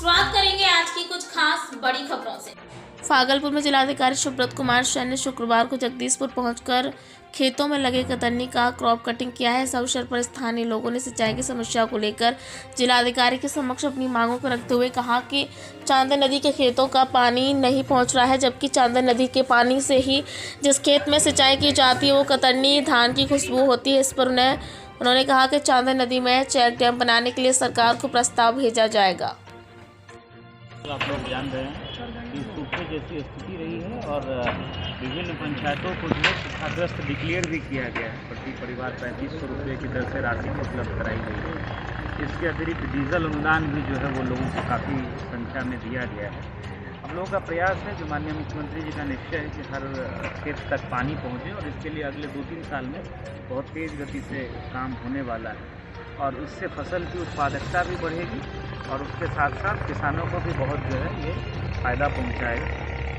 शुरुआत करेंगे आज की कुछ खास बड़ी खबरों से। भागलपुर में जिलाधिकारी सुब्रत कुमार सैन ने शुक्रवार को जगदीशपुर पहुंचकर खेतों में लगे कतरनी का क्रॉप कटिंग किया है। इस अवसर पर स्थानीय लोगों ने सिंचाई की समस्या को लेकर जिलाधिकारी के समक्ष अपनी मांगों को रखते हुए कहा कि चांदन नदी के खेतों का पानी नहीं पहुंच रहा है, जबकि चांदन नदी के पानी से ही जिस खेत में सिंचाई की जाती है वो कतरनी धान की खुशबू होती है। इस पर उन्होंने कहा कि चांदन नदी में चेक डैम बनाने के लिए सरकार को प्रस्ताव भेजा जाएगा। आप लोग जान रहे हैं कि सूखे जैसी स्थिति रही है और विभिन्न पंचायतों को जो है सूखाग्रस्त डिक्लेयर भी किया गया है। प्रति परिवार 3500 रुपये की दर से राशि उपलब्ध कराई गई है। इसके अतिरिक्त डीजल अनुदान भी जो है वो लोगों को काफ़ी संख्या में दिया गया है। हम लोगों का प्रयास है, जो माननीय मुख्यमंत्री जी का निश्चय है कि हर खेत तक पानी पहुँचे और इसके लिए अगले 2-3 साल में बहुत तेज़ गति से काम होने वाला है और इससे फसल की उत्पादकता भी बढ़ेगी और उसके साथ साथ किसानों को भी बहुत जो है ये फ़ायदा पहुंचाएगा।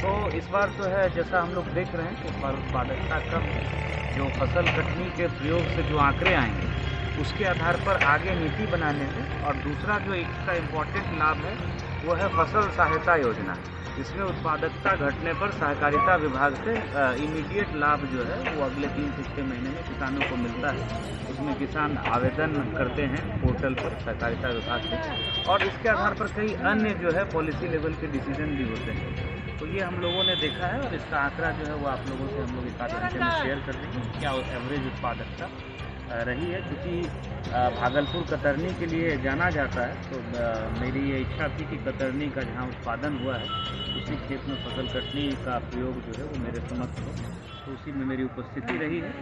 तो इस बार तो है, जैसा हम लोग देख रहे हैं कि इस बार उत्पादकता कम है। जो फसल कटनी के प्रयोग से जो आंकड़े आएंगे उसके आधार पर आगे नीति बनाने में। और दूसरा जो इसका इम्पोर्टेंट लाभ है वो है फसल सहायता योजना। इसमें उत्पादकता घटने पर सहकारिता विभाग से इमीडिएट लाभ जो है वो अगले 3 से 6 महीने में किसानों को मिलता है। उसमें किसान आवेदन करते हैं पोर्टल पर सहकारिता विभाग से और इसके आधार पर कई अन्य जो है पॉलिसी लेवल के डिसीजन भी होते हैं। तो ये हम लोगों ने देखा है और इसका आंकड़ा जो है वो आप लोगों से हम लोग 1 घंटे में शेयर कर देंगे क्या एवरेज उत्पादकता रही है। क्योंकि भागलपुर कतरनी के लिए जाना जाता है, तो मेरी ये इच्छा थी कि कतरनी का जहाँ उत्पादन हुआ है उसी खेत में फसल कटनी का प्रयोग जो है वो मेरे समक्ष हो, तो उसी में मेरी उपस्थिति रही है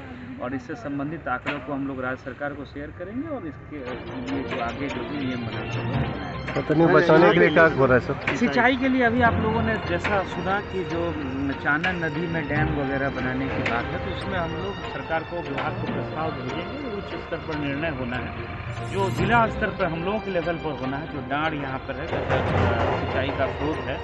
और इससे संबंधित आंकड़ों को हम लोग राज्य सरकार को शेयर करेंगे और इसके लिए जो आगे जो भी नियम बनाए कतरनी बचाने के लिए क्या हो रहा है सर? सिंचाई के लिए अभी आप लोगों ने जैसा सुना कि जो चांदन नदी में डैम वगैरह बनाने की बात है, तो उसमें हम लोग सरकार को विभाग को प्रस्ताव भेजेंगे। उच्च स्तर पर निर्णय होना है, जो जिला स्तर पर हम लोगों के लेवल पर होना है। जो डाँड़ यहाँ पर है सिंचाई का स्रोत है,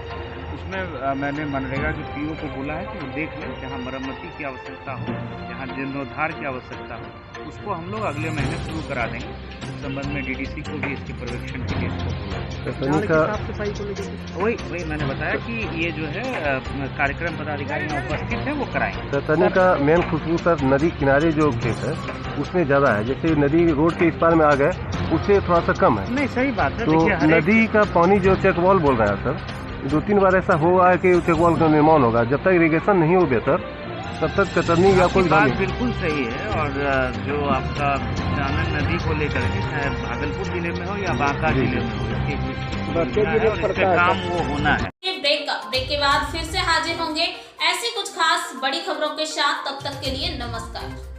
उसमें मैंने मनरेगा के पीओ को बोला है कि वो देख लें जहाँ मरम्मती की आवश्यकता हो, जहाँ जीर्णोद्धार की आवश्यकता हो, उसको हम लोग अगले महीने शुरू करा देंगे। इस संबंध में डीडीसी को भी इसके पर्यवेक्षण के लिए इसको बोला है। साफ सफाई को लेकर वही मैंने बताया कि ये जो है कार्यक्रम पदाधिकारी में उपस्थित है वो कराएंगे। कतरनी का मेन खुशबू सर नदी किनारे जो खेत है उसमें ज़्यादा है, जैसे नदी रोड के इस पार में आ गए उससे थोड़ा सा कम है। नहीं, सही बात है। तो नदी का पानी जो चेकवॉल बोल रहे हैं सर, 2-3 बार ऐसा हुआ है कि चेकवॉल का निर्माण होगा। जब तक इरिगेशन नहीं हो बेहतर तब तक कतरनी या कोई बात बिल्कुल सही है। और जो आपका चांदन नदी को लेकर के चाहे भागलपुर जिले में हो या बांका जिले में हो, इसके काम वो होना है। ब्रेक के बाद फिर से हाजिर होंगे ऐसी कुछ खास बड़ी खबरों के साथ। तब तक के लिए नमस्कार।